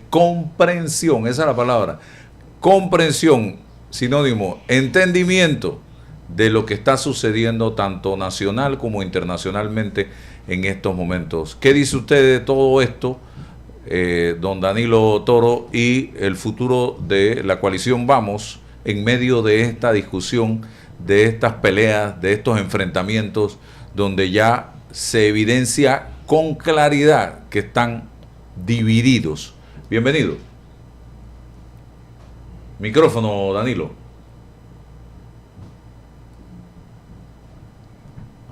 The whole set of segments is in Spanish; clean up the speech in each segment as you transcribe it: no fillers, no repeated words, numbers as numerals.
comprensión, esa es la palabra, comprensión, sinónimo, entendimiento de lo que está sucediendo tanto nacional como internacionalmente en estos momentos. ¿Qué dice usted de todo esto, don Danilo Toro, y el futuro de la coalición Vamos en medio de esta discusión, de estas peleas, de estos enfrentamientos, donde ya se evidencia con claridad que están divididos? Bienvenido. Micrófono, Danilo.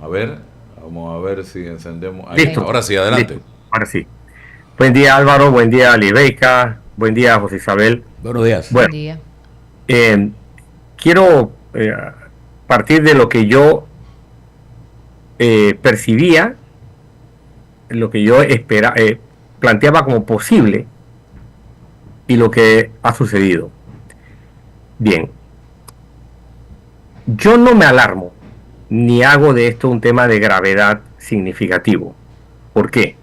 A ver, vamos a ver si encendemos. Ahí. Listo. Ahora sí, adelante. Listo. Ahora sí. Buen día, Álvaro. Buen día, Libeika. Buen día, José Isabel. Buenos días. Bueno, Buen día. quiero partir de lo que yo percibía, lo que yo planteaba como posible y lo que ha sucedido. Bien, yo no me alarmo ni hago de esto un tema de gravedad significativo. ¿Por qué?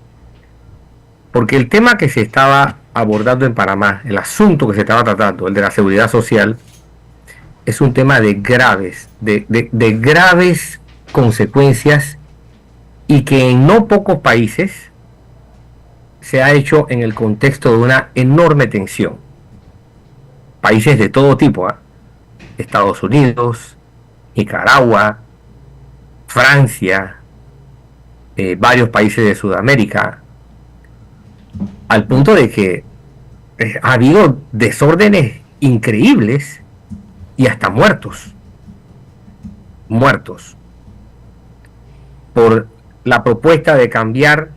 Porque el tema que se estaba abordando en Panamá, el asunto que se estaba tratando, el de la seguridad social, es un tema de graves consecuencias, y que en no pocos países se ha hecho en el contexto de una enorme tensión. Países de todo tipo, Estados Unidos, Nicaragua, Francia, varios países de Sudamérica, al punto de que ha habido desórdenes increíbles y hasta muertos por la propuesta de cambiar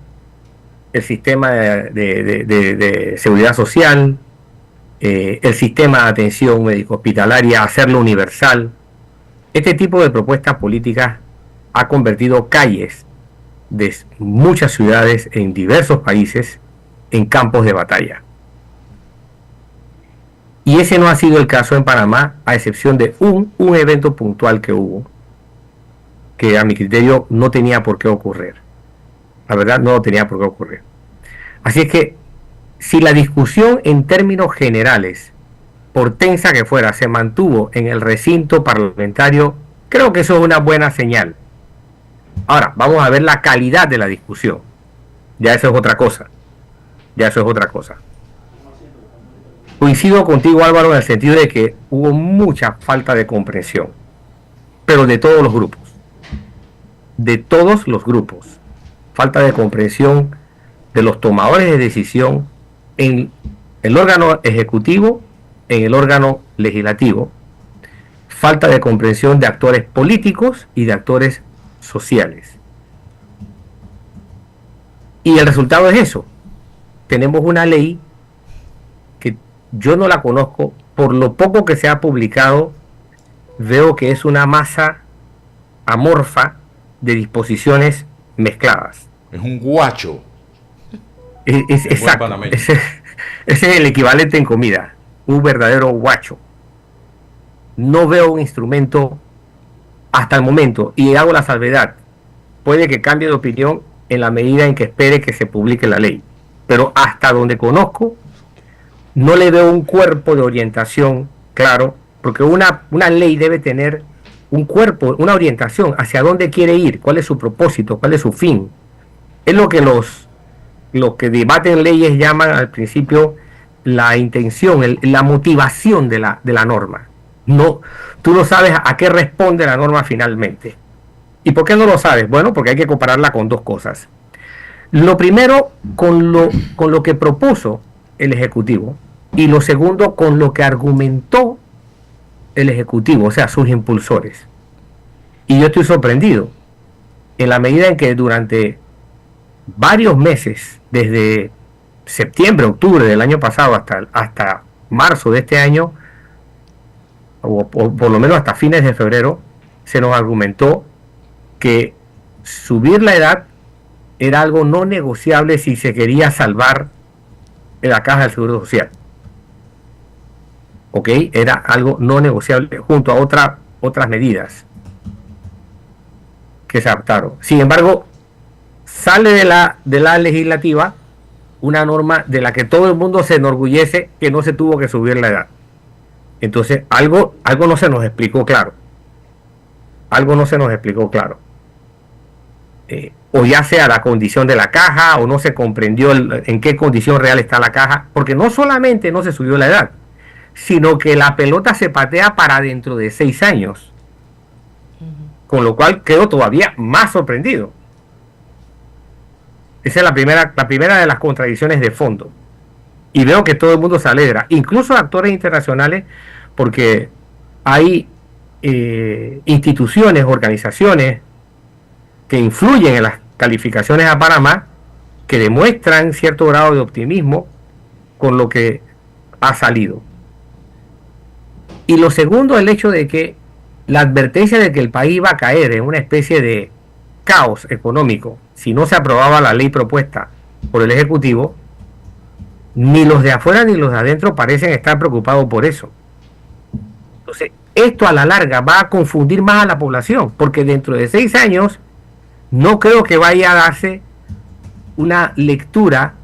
el sistema de seguridad social, el sistema de atención médico hospitalaria, hacerlo universal. Este tipo de propuestas políticas ha convertido calles de muchas ciudades en diversos países en campos de batalla. Y ese no ha sido el caso en Panamá, a excepción de un evento puntual que hubo, que a mi criterio no tenía por qué ocurrir. La verdad, no tenía por qué ocurrir. Así es que, si la discusión en términos generales, por tensa que fuera, se mantuvo en el recinto parlamentario, creo que eso es una buena señal. Ahora, vamos a ver la calidad de la discusión. Ya eso es otra cosa. Coincido contigo, Álvaro, en el sentido de que hubo mucha falta de comprensión, pero de todos los grupos. Falta de comprensión de los tomadores de decisión en el órgano ejecutivo, en el órgano legislativo. Falta de comprensión de actores políticos y de actores sociales. Y el resultado es eso. Tenemos una ley que yo no la conozco, por lo poco que se ha publicado, veo que es una masa amorfa de disposiciones mezcladas. Es un guacho. Exacto. Ese es el equivalente en comida. Un verdadero guacho. No veo un instrumento hasta el momento, y hago la salvedad. Puede que cambie de opinión en la medida en que espere que se publique la ley. Pero hasta donde conozco, no le veo un cuerpo de orientación claro, porque una ley debe tener un cuerpo, una orientación hacia dónde quiere ir, cuál es su propósito, cuál es su fin. Es lo que los que debaten leyes llaman al principio la intención, la motivación de la norma. No, tú no sabes a qué responde la norma finalmente. ¿Y por qué no lo sabes? Bueno, porque hay que compararla con dos cosas. Lo primero, con lo que propuso el Ejecutivo, y lo segundo, con lo que argumentó el Ejecutivo, o sea, sus impulsores. Y yo estoy sorprendido, en la medida en que durante varios meses, desde septiembre, octubre del año pasado hasta marzo de este año, o por lo menos hasta fines de febrero, se nos argumentó que subir la edad era algo no negociable si se quería salvar la caja del Seguro Social. ¿Ok? Era algo no negociable junto a otras medidas que se adoptaron. Sin embargo, sale de la legislativa una norma de la que todo el mundo se enorgullece que no se tuvo que subir la edad. Entonces, algo no se nos explicó claro. Algo no se nos explicó claro. O ya sea la condición de la caja, o no se comprendió en qué condición real está la caja, porque no solamente no se subió la edad, sino que la pelota se patea para dentro de 6 años. Con lo cual quedo todavía más sorprendido. Esa es la primera de las contradicciones de fondo. Y veo que todo el mundo se alegra, incluso actores internacionales, porque hay instituciones, organizaciones que influyen en las calificaciones a Panamá, que demuestran cierto grado de optimismo con lo que ha salido. Y lo segundo, el hecho de que la advertencia de que el país iba a caer en una especie de caos económico si no se aprobaba la ley propuesta por el Ejecutivo, ni los de afuera ni los de adentro parecen estar preocupados por eso. Entonces, esto a la larga va a confundir más a la población, porque dentro de 6 años no creo que vaya a darse una lectura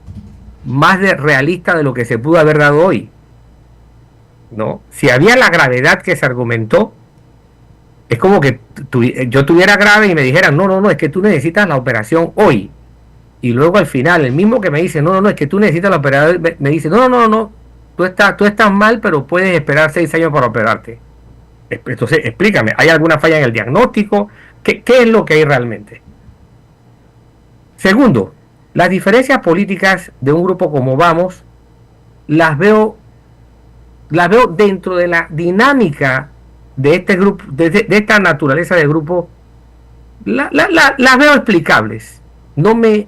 más realista de lo que se pudo haber dado hoy. ¿No? Si había la gravedad que se argumentó, es como que yo tuviera grave y me dijeran, no, es que tú necesitas la operación hoy. Y luego al final, el mismo que me dice, no, es que tú necesitas la operación, me dice, no, tú estás mal, pero puedes esperar 6 años para operarte. Entonces, explícame, ¿hay alguna falla en el diagnóstico? ¿Qué es lo que hay realmente? Segundo, las diferencias políticas de un grupo como Vamos, las veo dentro de la dinámica de este grupo, de esta naturaleza de grupo, las veo explicables. No me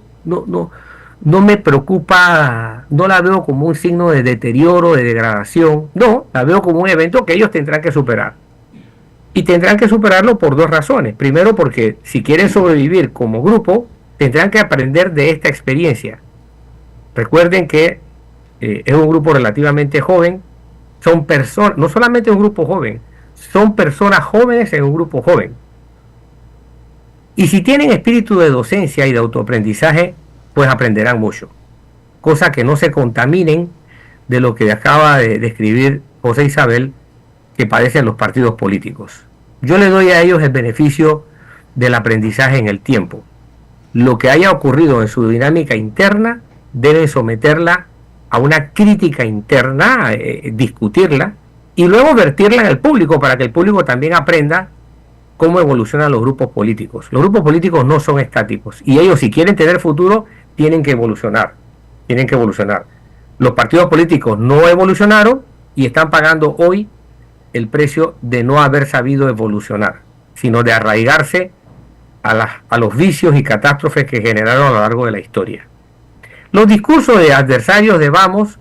preocupa, no la veo como un signo de deterioro, de degradación. No, la veo como un evento que ellos tendrán que superar. Y tendrán que superarlo por 2 razones. Primero, porque si quieren sobrevivir como grupo, tendrán que aprender de esta experiencia. Recuerden que es un grupo relativamente joven. Son personas, no solamente un grupo joven, son personas jóvenes en un grupo joven. Y si tienen espíritu de docencia y de autoaprendizaje, pues aprenderán mucho. Cosa que no se contaminen de lo que acaba de describir José Isabel, que padecen los partidos políticos. Yo le doy a ellos el beneficio del aprendizaje en el tiempo. Lo que haya ocurrido en su dinámica interna, deben someterla a una crítica interna, discutirla y luego vertirla en el público para que el público también aprenda cómo evolucionan los grupos políticos. Los grupos políticos no son estáticos y ellos, si quieren tener futuro, tienen que evolucionar. Los partidos políticos no evolucionaron y están pagando hoy el precio de no haber sabido evolucionar, sino de arraigarse a los vicios y catástrofes que generaron a lo largo de la historia. Los discursos de adversarios de Vamos,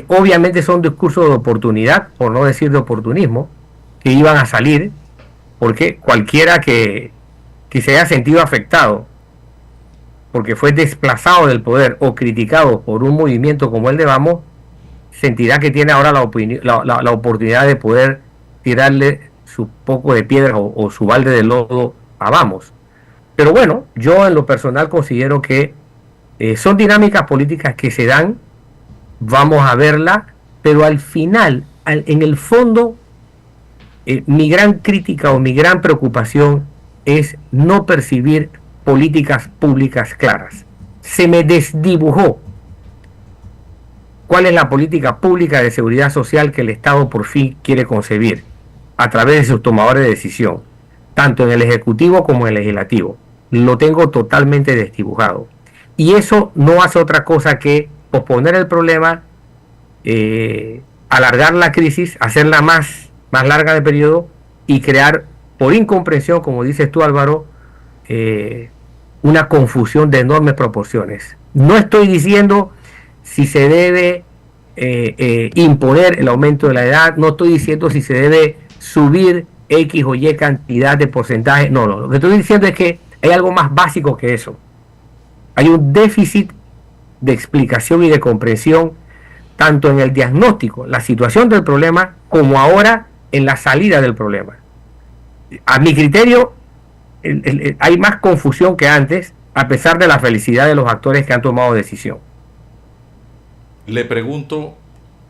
obviamente son discursos de oportunidad, por no decir de oportunismo, que iban a salir, porque cualquiera que se haya sentido afectado, porque fue desplazado del poder o criticado por un movimiento como el de Vamos, sentirá que tiene ahora la oportunidad de poder tirarle su poco de piedra o su balde de lodo a Vamos. Pero bueno, yo en lo personal considero que son dinámicas políticas que se dan, vamos a verla, pero al final, en el fondo, mi gran crítica o mi gran preocupación es no percibir políticas públicas claras. Se me desdibujó cuál es la política pública de seguridad social que el Estado por fin quiere concebir a través de sus tomadores de decisión, tanto en el Ejecutivo como en el Legislativo. Lo tengo totalmente desdibujado. Y eso no hace otra cosa que posponer el problema, alargar la crisis, hacerla más larga de periodo y crear, por incomprensión, como dices tú, Álvaro, una confusión de enormes proporciones. No estoy diciendo si se debe imponer el aumento de la edad, no estoy diciendo si se debe subir X o Y cantidad de porcentaje, no, lo que estoy diciendo es que hay algo más básico que eso. Hay un déficit de explicación y de comprensión tanto en el diagnóstico, la situación del problema, como ahora en la salida del problema. A mi criterio, hay más confusión que antes, a pesar de la felicidad de los actores que han tomado decisión. Le pregunto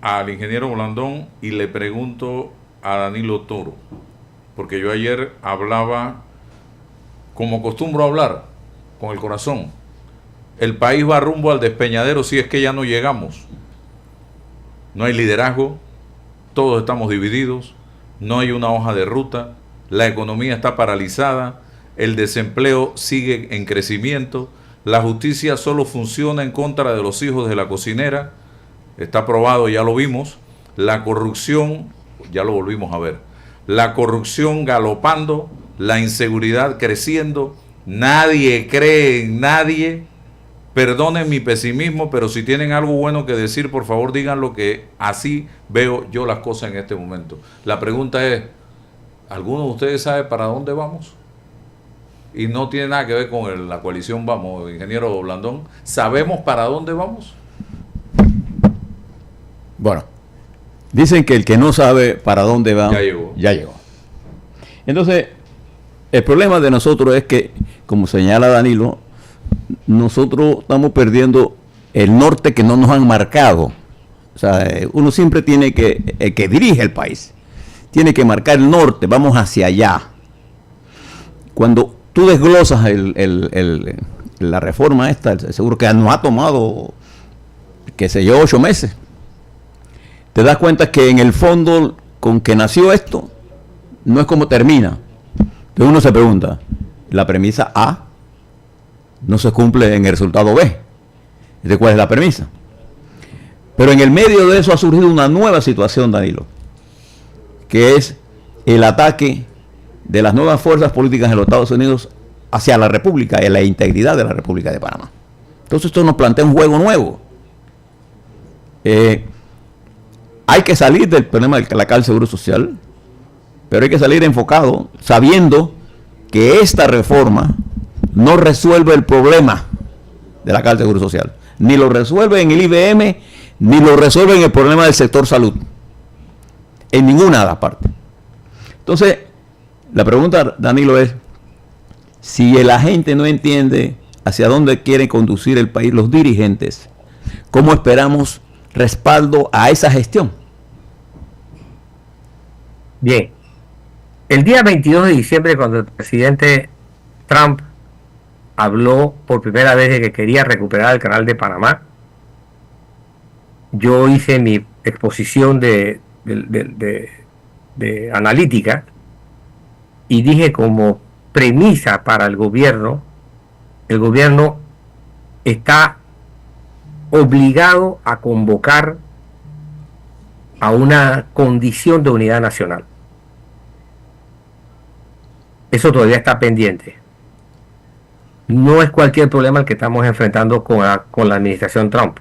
al ingeniero Blandón y le pregunto a Danilo Toro, porque yo ayer hablaba, como acostumbro a hablar, con el corazón. El país va rumbo al despeñadero si es que ya no llegamos. No hay liderazgo, todos estamos divididos, no hay una hoja de ruta, la economía está paralizada, el desempleo sigue en crecimiento, la justicia solo funciona en contra de los hijos de la cocinera, está probado, ya lo vimos, la corrupción, ya lo volvimos a ver, la corrupción galopando, la inseguridad creciendo, nadie cree en nadie. Perdonen mi pesimismo, pero si tienen algo bueno que decir, por favor díganlo, que así veo yo las cosas en este momento. La pregunta es, ¿alguno de ustedes sabe para dónde vamos? Y no tiene nada que ver con la coalición Vamos, ingeniero Blandón. ¿Sabemos para dónde vamos? Bueno, dicen que el que no sabe para dónde va, ya llegó. Entonces, el problema de nosotros es que, como señala Danilo, nosotros estamos perdiendo el norte que no nos han marcado. O sea, uno siempre tiene que, el que dirige el país, tiene que marcar el norte, vamos hacia allá. Cuando tú desglosas la reforma esta, seguro que nos ha tomado, qué sé yo, 8 meses, te das cuenta que en el fondo, con que nació esto, no es como termina. Entonces uno se pregunta, la premisa A no se cumple en el resultado B. ¿De cuál es la premisa? Pero en el medio de eso ha surgido una nueva situación, Danilo, que es el ataque de las nuevas fuerzas políticas en los Estados Unidos hacia la República y la integridad de la República de Panamá. Entonces esto nos plantea un juego nuevo. Hay que salir del problema de la Caja del Seguro Social, pero hay que salir enfocado, sabiendo que esta reforma no resuelve el problema de la Caja del Seguro Social, ni lo resuelve en el IBM, ni lo resuelve en el problema del sector salud, en ninguna de las partes. Entonces, la pregunta, Danilo, es, si la gente no entiende hacia dónde quieren conducir el país los dirigentes, ¿cómo esperamos respaldo a esa gestión? Bien, el día 22 de diciembre, cuando el presidente Trump habló por primera vez de que quería recuperar el canal de Panamá, yo hice mi exposición de analítica y dije, como premisa para el gobierno está obligado a convocar a una condición de unidad nacional. Eso todavía está pendiente. No es cualquier problema el que estamos enfrentando con la administración Trump.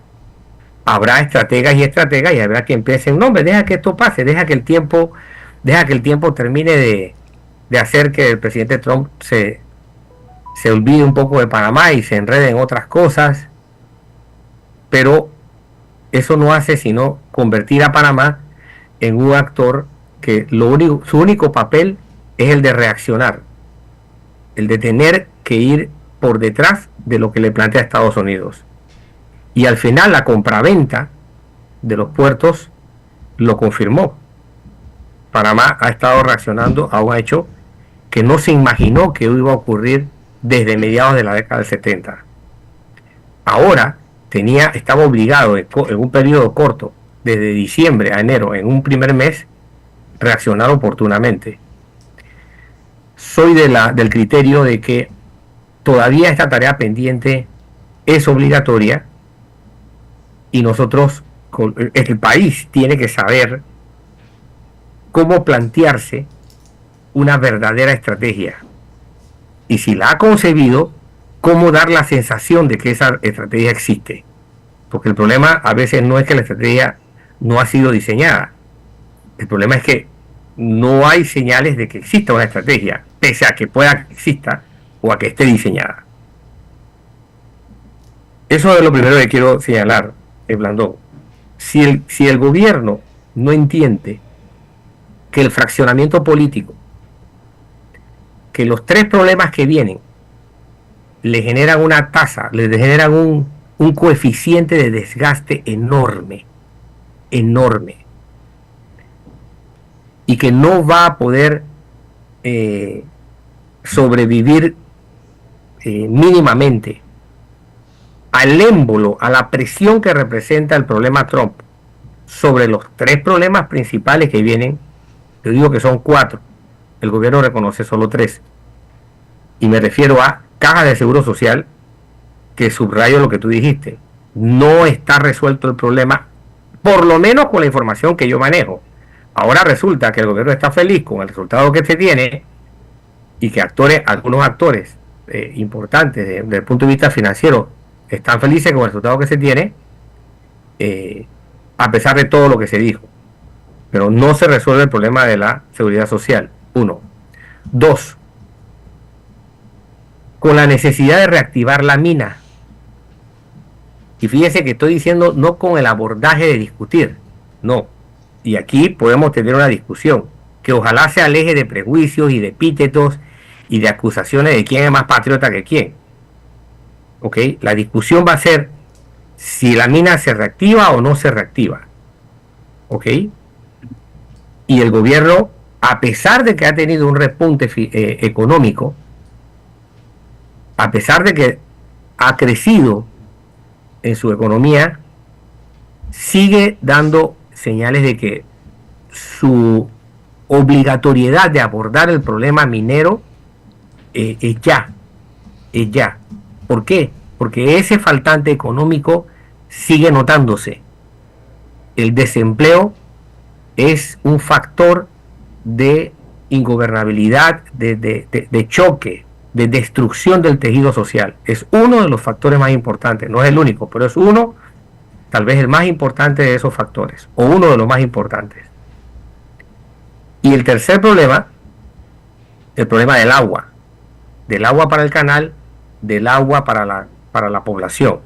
Habrá estrategas y habrá que empiecen, no, hombre, deja que esto pase, deja que el tiempo termine de hacer que el presidente Trump se olvide un poco de Panamá y se enrede en otras cosas, pero eso no hace sino convertir a Panamá en un actor que su único papel es el de reaccionar, el de tener que ir por detrás de lo que le plantea Estados Unidos. Y al final la compraventa de los puertos lo confirmó. Panamá ha estado reaccionando a un hecho que no se imaginó que iba a ocurrir desde mediados de la década del 70. Ahora estaba obligado en un periodo corto, desde diciembre a enero, en un primer mes, reaccionar oportunamente. Soy del criterio de que todavía esta tarea pendiente es obligatoria y nosotros, el país tiene que saber cómo plantearse una verdadera estrategia. Y si la ha concebido, cómo dar la sensación de que esa estrategia existe. Porque el problema a veces no es que la estrategia no ha sido diseñada. El problema es que no hay señales de que exista una estrategia, pese a que pueda que exista o a que esté diseñada. Eso es lo primero que quiero señalar, Blandón. Si el gobierno no entiende que el fraccionamiento político, que los tres problemas que vienen, le generan una tasa, le generan un coeficiente de desgaste enorme, enorme, y que no va a poder sobrevivir mínimamente al émbolo, a la presión que representa el problema Trump sobre los 3 problemas principales que vienen. Yo digo que son 4, el gobierno reconoce solo 3, y me refiero a caja de seguro social, que subrayo lo que tú dijiste, no está resuelto el problema, por lo menos con la información que yo manejo. Ahora resulta que el gobierno está feliz con el resultado que se tiene, y que algunos actores importantes desde el punto de vista financiero están felices con el resultado que se tiene, a pesar de todo lo que se dijo. Pero no se resuelve el problema de la seguridad social, 1. 2, con la necesidad de reactivar la mina. Y fíjese que estoy diciendo no con el abordaje de discutir, no. Y aquí podemos tener una discusión que ojalá se aleje de prejuicios y de epítetos y de acusaciones de quién es más patriota que quién. ¿Ok? La discusión va a ser si la mina se reactiva o no se reactiva. ¿Ok? Y el gobierno, a pesar de que ha tenido un repunte económico, a pesar de que ha crecido en su economía, sigue dando señales de que su obligatoriedad de abordar el problema minero es ya. ¿Por qué? Porque ese faltante económico sigue notándose. El desempleo es un factor de ingobernabilidad, de choque, de destrucción del tejido social. Es uno de los factores más importantes, no es el único, pero es uno, tal vez el más importante de esos factores, o uno de los más importantes. Y el tercer problema, el problema del agua para el canal, del agua para la población.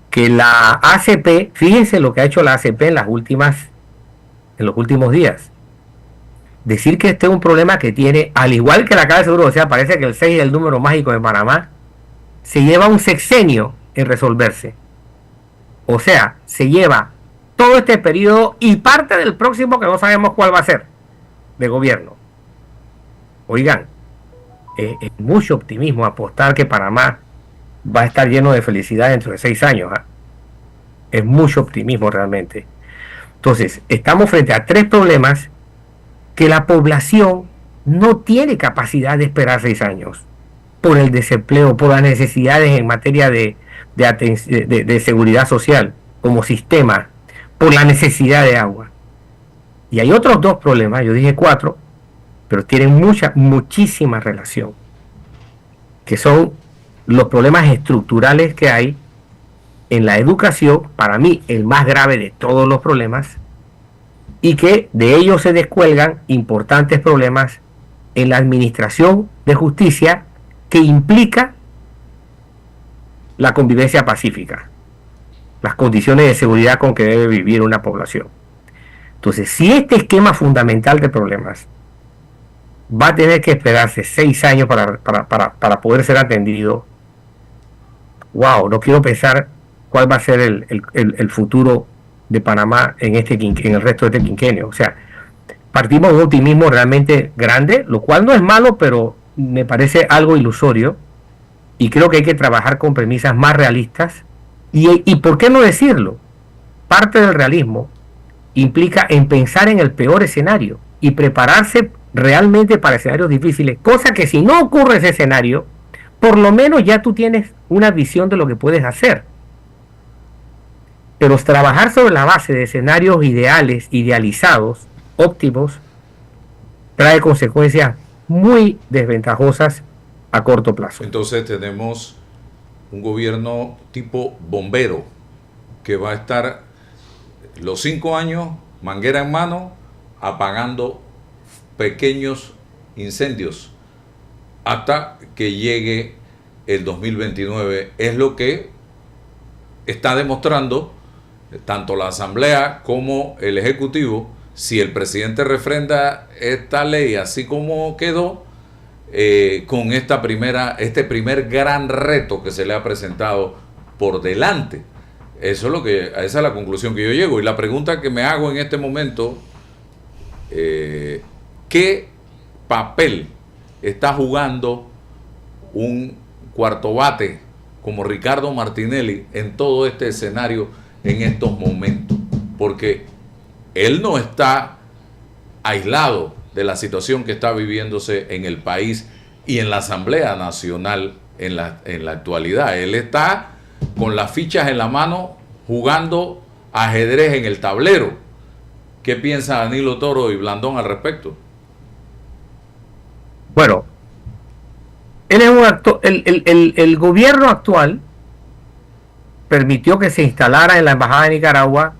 Que la ACP, fíjense lo que ha hecho la ACP en los últimos días. Decir que este es un problema que tiene, al igual que la Caja de Seguro Social, parece que el 6 es el número mágico de Panamá, se lleva un sexenio en resolverse. O sea, se lleva todo este periodo y parte del próximo que no sabemos cuál va a ser, de gobierno. Oigan, es mucho optimismo apostar que Panamá va a estar lleno de felicidad dentro de 6 años. Es mucho optimismo realmente. Entonces, estamos frente a 3 problemas que la población no tiene capacidad de esperar 6 años por el desempleo, por las necesidades en materia de seguridad social como sistema, por la necesidad de agua. Y hay otros 2 problemas, yo dije 4, pero tienen muchísima relación, que son los problemas estructurales que hay en la educación, para mí el más grave de todos los problemas, y que de ellos se descuelgan importantes problemas en la administración de justicia, que implica la convivencia pacífica, las condiciones de seguridad con que debe vivir una población. Entonces, si este esquema fundamental de problemas va a tener que esperarse 6 años para poder ser atendido, wow, no quiero pensar cuál va a ser el futuro de Panamá en el resto de este quinquenio. O sea, partimos de un optimismo realmente grande, lo cual no es malo, pero me parece algo ilusorio, y creo que hay que trabajar con premisas más realistas, y ¿por qué no decirlo? Parte del realismo implica en pensar en el peor escenario y prepararse realmente para escenarios difíciles, cosa que si no ocurre ese escenario, por lo menos ya tú tienes una visión de lo que puedes hacer. Pero trabajar sobre la base de escenarios ideales, idealizados, óptimos, trae consecuencias muy desventajosas a corto plazo. Entonces tenemos un gobierno tipo bombero que va a estar los 5 años, manguera en mano, apagando pequeños incendios hasta que llegue el 2029. Es lo que está demostrando tanto la Asamblea como el Ejecutivo. Si el presidente refrenda esta ley así como quedó, con este primer gran reto que se le ha presentado por delante. Esa es la conclusión que yo llego. Y la pregunta que me hago en este momento, ¿qué papel está jugando un cuarto bate como Ricardo Martinelli en todo este escenario en estos momentos? Porque él no está aislado de la situación que está viviéndose en el país y en la Asamblea Nacional en la actualidad. Él está con las fichas en la mano jugando ajedrez en el tablero. ¿Qué piensa Danilo Toro y Blandón al respecto? Bueno, él es un actor. El gobierno actual permitió que se instalara en la Embajada de Nicaragua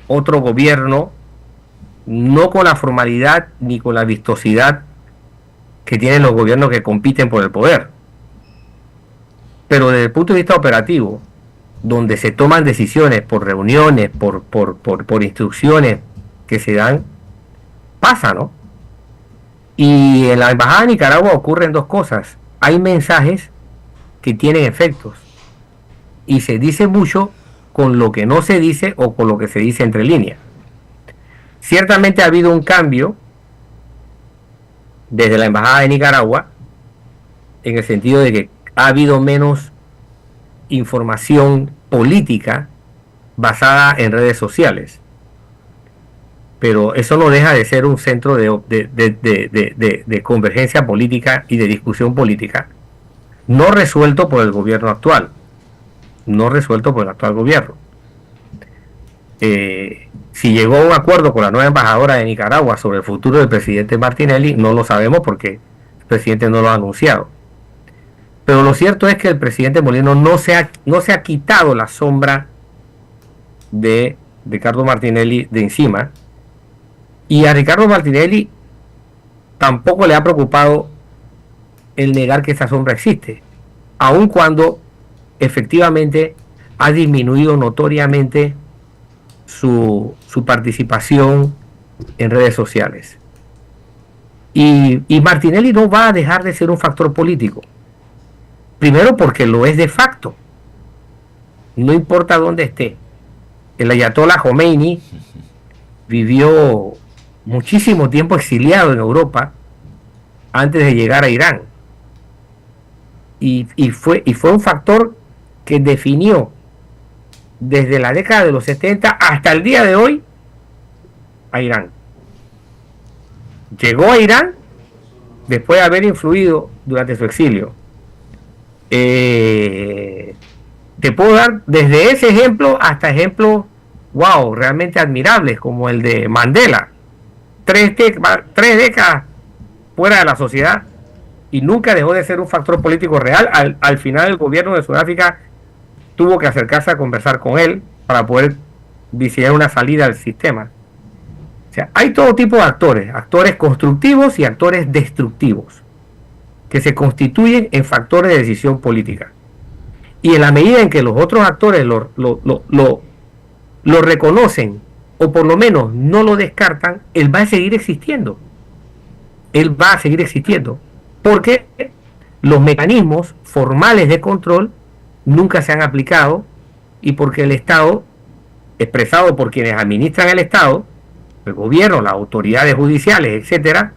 otro gobierno, no con la formalidad ni con la vistosidad que tienen los gobiernos que compiten por el poder, pero desde el punto de vista operativo, donde se toman decisiones por reuniones, por instrucciones que se dan, pasa, ¿no? Y en la Embajada de Nicaragua ocurren dos cosas. Hay mensajes que tienen efectos y se dice mucho con lo que no se dice o con lo que se dice entre líneas. Ciertamente ha habido un cambio desde la Embajada de Nicaragua, en el sentido de que ha habido menos información política basada en redes sociales, pero eso no deja de ser un centro de convergencia política y de discusión política, no resuelto por el gobierno actual, gobierno. Si llegó a un acuerdo con la nueva embajadora de Nicaragua sobre el futuro del presidente Martinelli, no lo sabemos porque el presidente no lo ha anunciado. Pero lo cierto es que el presidente Mulino no se ha quitado la sombra de Ricardo Martinelli de encima, y a Ricardo Martinelli tampoco le ha preocupado el negar que esa sombra existe, aun cuando efectivamente ha disminuido notoriamente su participación en redes sociales. Y Martinelli no va a dejar de ser un factor político. Primero porque lo es de facto. No importa dónde esté. El ayatollah Khomeini vivió muchísimo tiempo exiliado en Europa antes de llegar a Irán. Y fue un factor que definió desde la década de los 70 hasta el día de hoy a Irán. Llegó a Irán después de haber influido durante su exilio. Te puedo dar desde ese ejemplo hasta ejemplos realmente admirables, como el de Mandela. 3 décadas fuera de la sociedad y nunca dejó de ser un factor político real. Al final el gobierno de Sudáfrica tuvo que acercarse a conversar con él para poder diseñar una salida al sistema. O sea, hay todo tipo de actores constructivos y actores destructivos, que se constituyen en factores de decisión política. Y en la medida en que los otros actores lo reconocen, o por lo menos no lo descartan, él va a seguir existiendo. Porque los mecanismos formales de control nunca se han aplicado, y porque el Estado, expresado por quienes administran el Estado, el gobierno, las autoridades judiciales, etcétera,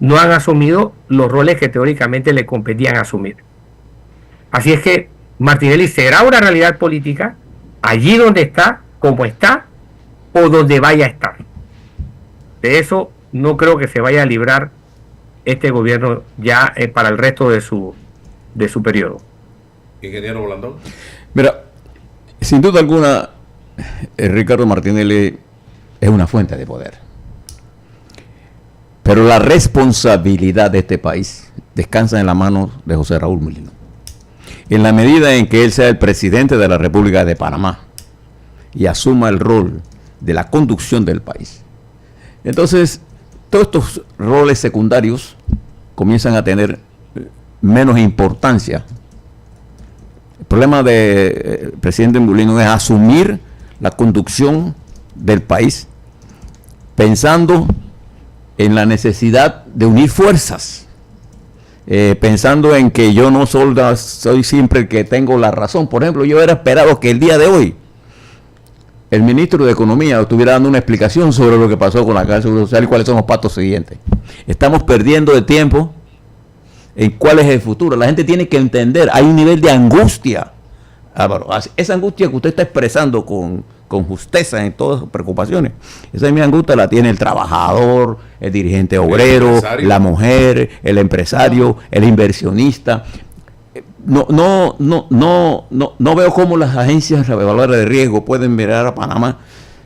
no han asumido los roles que teóricamente le competían asumir. Así es que Martinelli será una realidad política allí donde está, como está, o donde vaya a estar. De eso no creo que se vaya a librar este gobierno ya para el resto de su periodo. Ingeniero Blandón. Mira, sin duda alguna, Ricardo Martinelli es una fuente de poder. Pero la responsabilidad de este país descansa en las manos de José Raúl Mulino. En la medida en que él sea el presidente de la República de Panamá y asuma el rol de la conducción del país, entonces todos estos roles secundarios comienzan a tener menos importancia. El problema del presidente Mulino es asumir la conducción del país pensando en la necesidad de unir fuerzas pensando en que yo no soy siempre el que tengo la razón. Por ejemplo, yo hubiera esperado que el día de hoy el ministro de Economía estuviera dando una explicación sobre lo que pasó con la Caja de Seguro Social y cuáles son los pasos siguientes. Estamos perdiendo el tiempo en cuál es el futuro. La gente tiene que entender, hay un nivel de angustia, Álvaro. Esa angustia que usted está expresando con justeza en todas sus preocupaciones, esa misma angustia la tiene el trabajador, el dirigente obrero, la mujer, el empresario, el inversionista. No veo cómo las agencias reguladoras de riesgo pueden mirar a Panamá,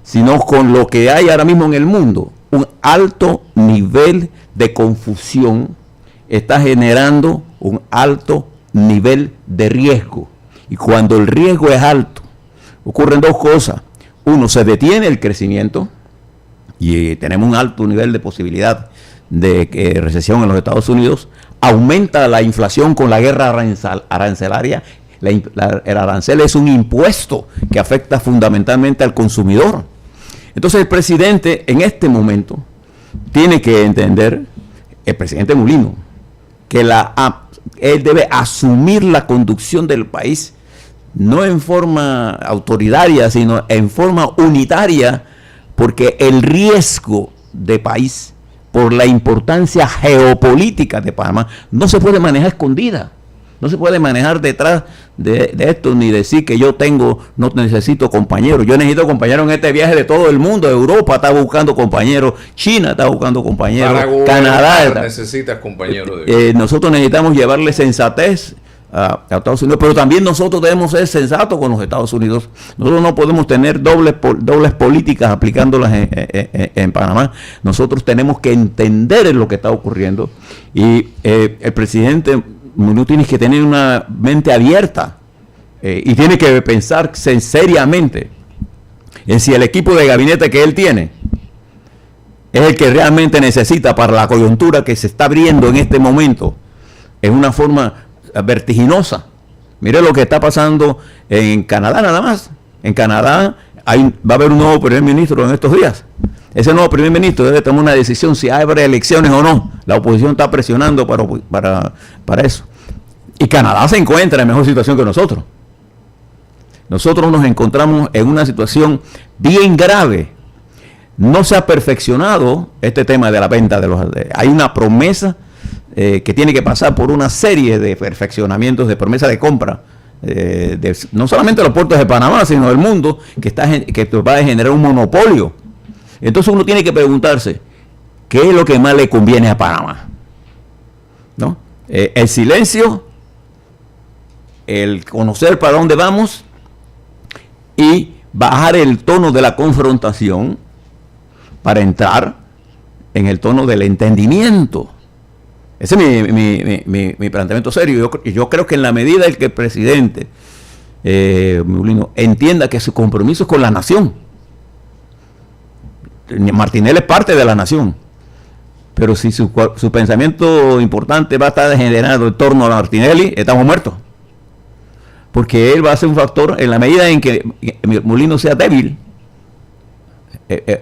sino con lo que hay ahora mismo en el mundo. Un alto nivel de confusión está generando un alto nivel de riesgo. Y cuando el riesgo es alto, ocurren dos cosas. Uno, se detiene el crecimiento y tenemos un alto nivel de posibilidad de recesión en los Estados Unidos. Aumenta la inflación con la guerra arancelaria. El arancel es un impuesto que afecta fundamentalmente al consumidor. Entonces el presidente en este momento tiene que entender, el presidente Mulino, que él debe asumir la conducción del país, no en forma autoritaria, sino en forma unitaria, porque el riesgo de país, por la importancia geopolítica de Panamá, no se puede manejar escondida. No se puede manejar detrás de esto, ni decir que no necesito compañeros. Yo necesito compañeros en este viaje de todo el mundo. Europa está buscando compañeros, China está buscando compañeros, Canadá. Necesitas compañeros. Nosotros necesitamos llevarle sensatez a Estados Unidos, pero también nosotros debemos ser sensatos con los Estados Unidos. Nosotros no podemos tener dobles políticas aplicándolas en Panamá. Nosotros tenemos que entender lo que está ocurriendo y el presidente Mulino tiene que tener una mente abierta y tiene que pensar seriamente en si el equipo de gabinete que él tiene es el que realmente necesita para la coyuntura que se está abriendo en este momento en una forma vertiginosa. Mire lo que está pasando en Canadá nada más. En Canadá va a haber un nuevo primer ministro en estos días. Ese nuevo primer ministro debe tomar una decisión si habrá elecciones o no. La oposición está presionando para eso. Y Canadá se encuentra en mejor situación que nosotros. Nosotros nos encontramos en una situación bien grave. No se ha perfeccionado este tema de la venta de los... Hay una promesa que tiene que pasar por una serie de perfeccionamientos, de promesa de compra, no solamente de los puertos de Panamá, sino del mundo, que va a generar un monopolio. Entonces uno tiene que preguntarse, ¿qué es lo que más le conviene a Panamá? ¿No? El silencio, el conocer para dónde vamos y bajar el tono de la confrontación para entrar en el tono del entendimiento. Ese es mi planteamiento serio. Yo creo que en la medida en que el presidente Mulino entienda que su compromiso es con la nación. Martinelli es parte de la nación, pero si su pensamiento importante va a estar generado en torno a Martinelli, estamos muertos, porque él va a ser un factor en la medida en que Mulino sea débil,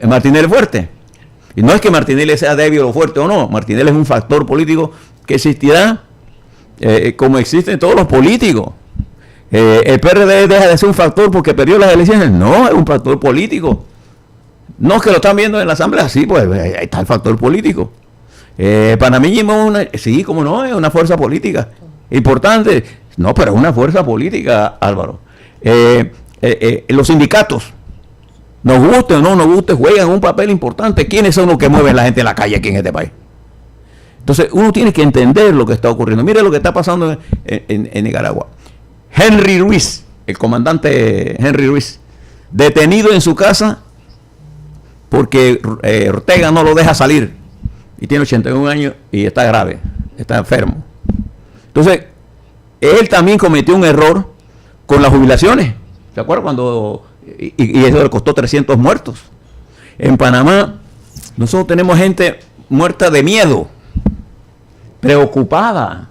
Martinelli es fuerte. Y no es que Martinelli sea débil o fuerte o no, Martinelli es un factor político que existirá como existen todos los políticos. El PRD deja de ser un factor porque perdió las elecciones. No, es un factor político. No es que lo están viendo en la asamblea, sí, pues ahí está el factor político. Panameñismo, sí, como no, es una fuerza política importante. No, pero es una fuerza política, Álvaro. Los sindicatos, nos guste o no nos guste, juegan un papel importante. ¿Quiénes son los que mueven la gente en la calle aquí en este país? Entonces, uno tiene que entender lo que está ocurriendo. Mire lo que está pasando en Nicaragua. Henry Ruiz, el comandante Henry Ruiz, detenido en su casa porque Ortega no lo deja salir y tiene 81 años y está grave, está enfermo. Entonces, él también cometió un error con las jubilaciones. ¿Se acuerdan cuando y eso le costó 300 muertos? En Panamá nosotros tenemos gente muerta de miedo, preocupada.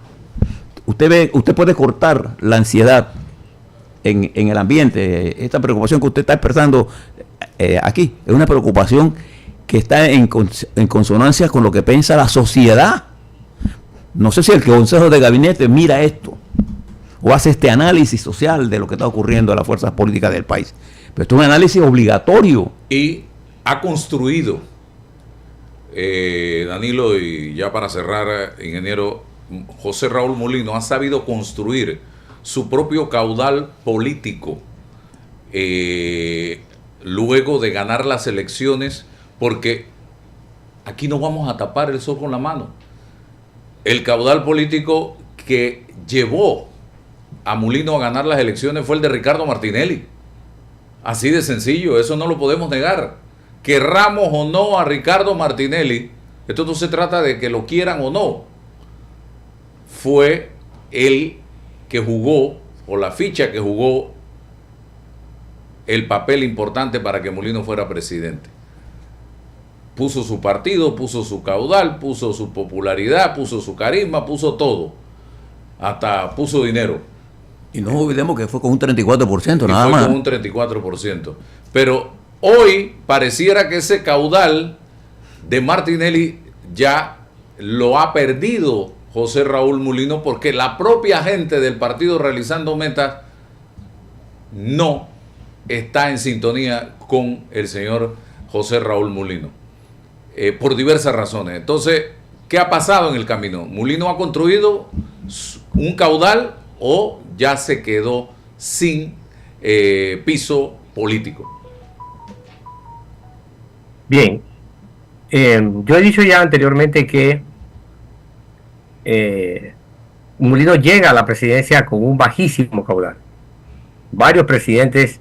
Usted puede cortar la ansiedad en el ambiente. Esta preocupación que usted está expresando aquí es una preocupación que está en consonancia con lo que piensa la sociedad. No sé si el Consejo de Gabinete mira esto o hace este análisis social de lo que está ocurriendo a las fuerzas políticas del país. Pero esto es un análisis obligatorio. Y ha construido, Danilo, y ya para cerrar, ingeniero, José Raúl Mulino ha sabido construir su propio caudal político luego de ganar las elecciones, porque aquí no vamos a tapar el sol con la mano. El caudal político que llevó a Mulino a ganar las elecciones fue el de Ricardo Martinelli. Así de sencillo, eso no lo podemos negar. Querramos o no a Ricardo Martinelli, esto no se trata de que lo quieran o no. Fue el que jugó, o la ficha que jugó, el papel importante para que Mulino fuera presidente. Puso su partido, puso su caudal, puso su popularidad, puso su carisma, puso todo. Hasta puso dinero. Y no olvidemos que fue con un 34%, nada fue más. Con un 34%. Pero hoy pareciera que ese caudal de Martinelli ya lo ha perdido José Raúl Mulino, porque la propia gente del partido Realizando Metas no está en sintonía con el señor José Raúl Mulino. Por diversas razones. Entonces, ¿qué ha pasado en el camino? ¿Mulino ha construido un caudal o ya se quedó sin piso político? Bien, yo he dicho ya anteriormente que Mulino llega a la presidencia con un bajísimo caudal. Varios presidentes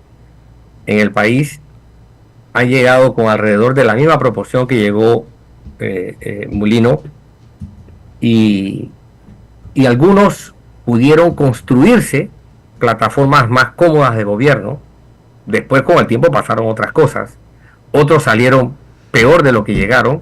en el país han llegado con alrededor de la misma proporción que llegó Mulino, y algunos pudieron construirse plataformas más cómodas de gobierno. Después, con el tiempo, pasaron otras cosas. Otros salieron peor de lo que llegaron,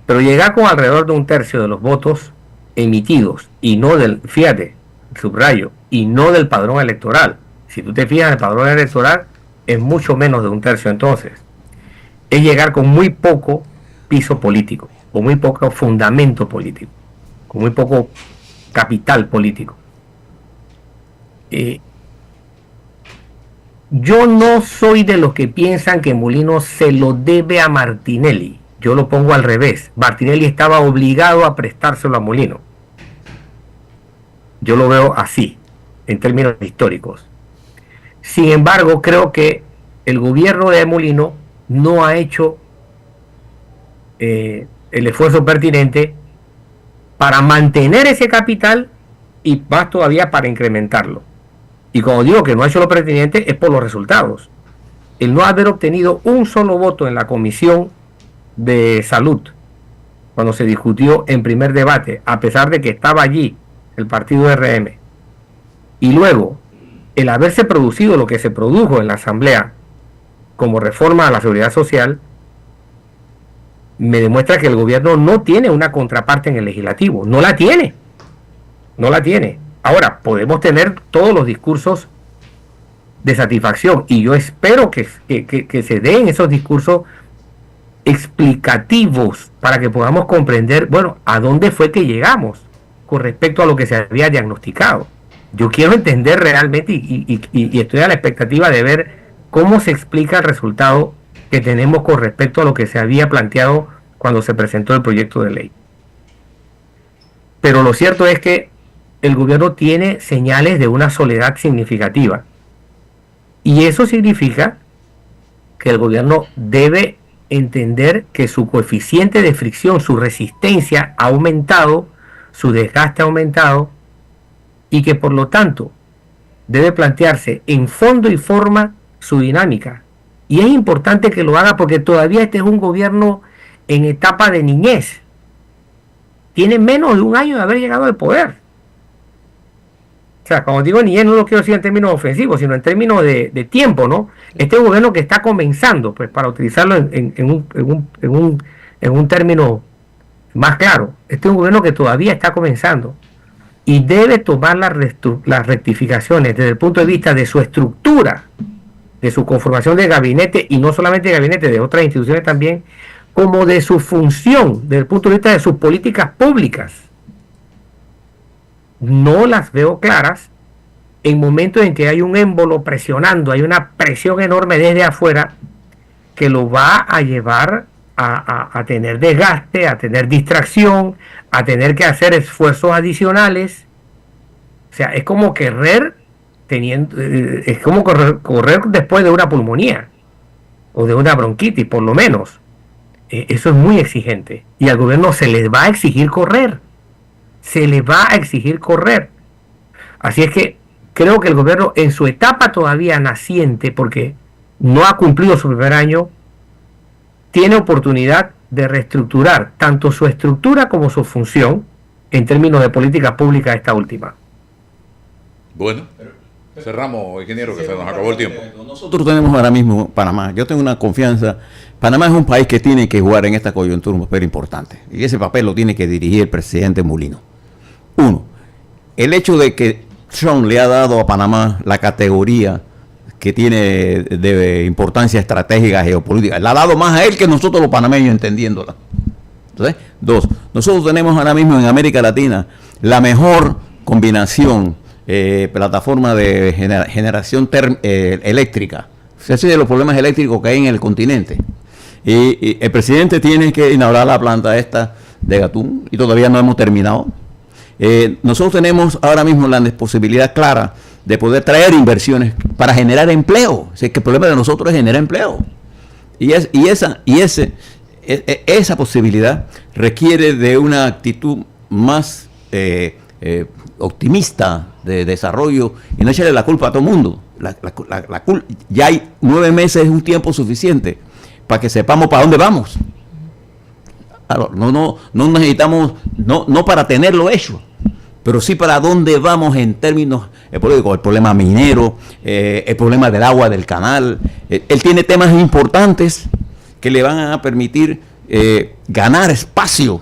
pero llegar con alrededor de un tercio de los votos emitidos, y no del, fíjate, subrayo, y no del padrón electoral. Si tú te fijas, el padrón electoral es mucho menos de un tercio. Entonces, es llegar con muy poco piso político, con muy poco fundamento político, con muy poco capital político. Yo no soy de los que piensan que Mulino se lo debe a Martinelli. Yo lo pongo al revés. Martinelli estaba obligado a prestárselo a Mulino. Yo lo veo así, en términos históricos. Sin embargo, creo que el gobierno de Mulino no ha hecho el esfuerzo pertinente para mantener ese capital, y más todavía para incrementarlo. Y cuando digo que no ha hecho lo pertinente, es por los resultados. El no haber obtenido un solo voto en la Comisión de Salud, cuando se discutió en primer debate, a pesar de que estaba allí el partido RM, y luego el haberse producido lo que se produjo en la Asamblea como reforma a la seguridad social, me demuestra que el gobierno no tiene una contraparte en el legislativo. No la tiene. Ahora, podemos tener todos los discursos de satisfacción, y yo espero que se den esos discursos explicativos para que podamos comprender, bueno, a dónde fue que llegamos con respecto a lo que se había diagnosticado. Yo quiero entender realmente, y estoy a la expectativa de ver cómo se explica el resultado que tenemos con respecto a lo que se había planteado cuando se presentó el proyecto de ley. Pero lo cierto es que el gobierno tiene señales de una soledad significativa, y eso significa que el gobierno debe entender que su coeficiente de fricción, su resistencia ha aumentado, su desgaste ha aumentado, y que por lo tanto debe plantearse en fondo y forma su dinámica. Y es importante que lo haga, porque todavía este es un gobierno en etapa de niñez. Tiene menos de un año de haber llegado al poder. O sea, cuando digo niñez, no lo quiero decir en términos ofensivos, sino en términos de tiempo, ¿no? Este es un gobierno que está comenzando, pues, para utilizarlo en un término más claro. Este es un gobierno que todavía está comenzando, y debe tomar las rectificaciones desde el punto de vista de su estructura, de su conformación de gabinete, y no solamente de gabinete, de otras instituciones también, como de su función, desde el punto de vista de sus políticas públicas. no las veo claras en momentos en que hay un émbolo presionando, hay una presión enorme desde afuera que lo va a llevar a tener desgaste, a tener distracción, a tener que hacer esfuerzos adicionales. O sea, es como correr después de una pulmonía o de una bronquitis, por lo menos. Eso es muy exigente. Y al gobierno se les va a exigir correr. Se les va a exigir correr. Así es que creo que el gobierno, en su etapa todavía naciente, porque no ha cumplido su primer año, tiene oportunidad de reestructurar tanto su estructura como su función en términos de política pública esta última. Bueno, cerramos, ingeniero, que se nos acabó el tiempo. Nosotros tenemos ahora mismo Panamá. Yo tengo una confianza. Panamá es un país que tiene que jugar en esta coyuntura un papel importante. Y ese papel lo tiene que dirigir el presidente Mulino. Uno, el hecho de que Trump le ha dado a Panamá la categoría que tiene de importancia estratégica geopolítica. Le ha dado más a él que nosotros los panameños entendiéndola. Entonces, dos, nosotros tenemos ahora mismo en América Latina la mejor combinación plataforma de generación eléctrica. Ese es de los problemas eléctricos que hay en el continente. Y el presidente tiene que inaugurar la planta esta de Gatún y todavía no hemos terminado. Nosotros tenemos ahora mismo la posibilidad clara de poder traer inversiones para generar empleo. O sea, que el problema de nosotros es generar empleo. Esa posibilidad requiere de una actitud más optimista de desarrollo y no echarle la culpa a todo el mundo. Ya hay 9 meses, es un tiempo suficiente para que sepamos para dónde vamos. No necesitamos, no para tenerlo hecho, pero sí para dónde vamos en términos políticos, el problema minero, el problema del agua del canal. Él tiene temas importantes que le van a permitir ganar espacio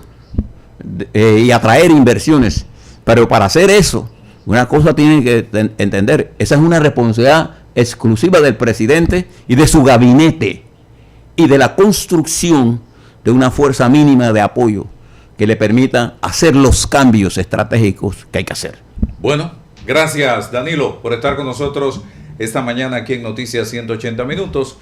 y atraer inversiones. Pero para hacer eso, una cosa tienen que entender, esa es una responsabilidad exclusiva del presidente y de su gabinete y de la construcción de una fuerza mínima de apoyo que le permita hacer los cambios estratégicos que hay que hacer. Bueno, gracias Danilo por estar con nosotros esta mañana aquí en Noticias 180 Minutos.